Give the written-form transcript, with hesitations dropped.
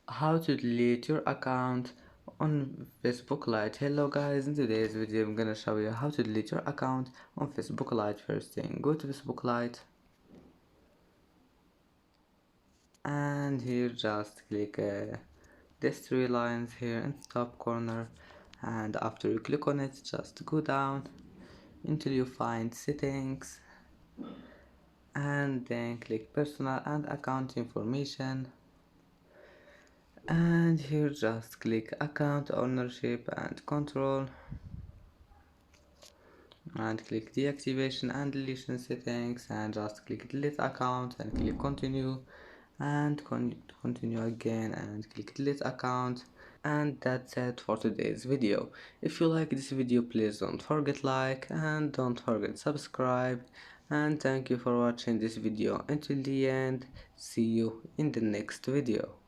How to delete your account on Facebook Lite. Hello guys, in today's video I'm gonna show you how to delete your account on Facebook Lite. First thing, go to Facebook Lite and here just click these three lines here in the top corner, and after you click on it just go down until you find settings and then click personal and account information, and here just click account ownership and control and click deactivation and deletion settings and just click delete account and click continue and continue again and click delete account. And that's it for today's video. If you like this video, please don't forget like and don't forget subscribe, and thank you for watching this video until the end. See you in the next video.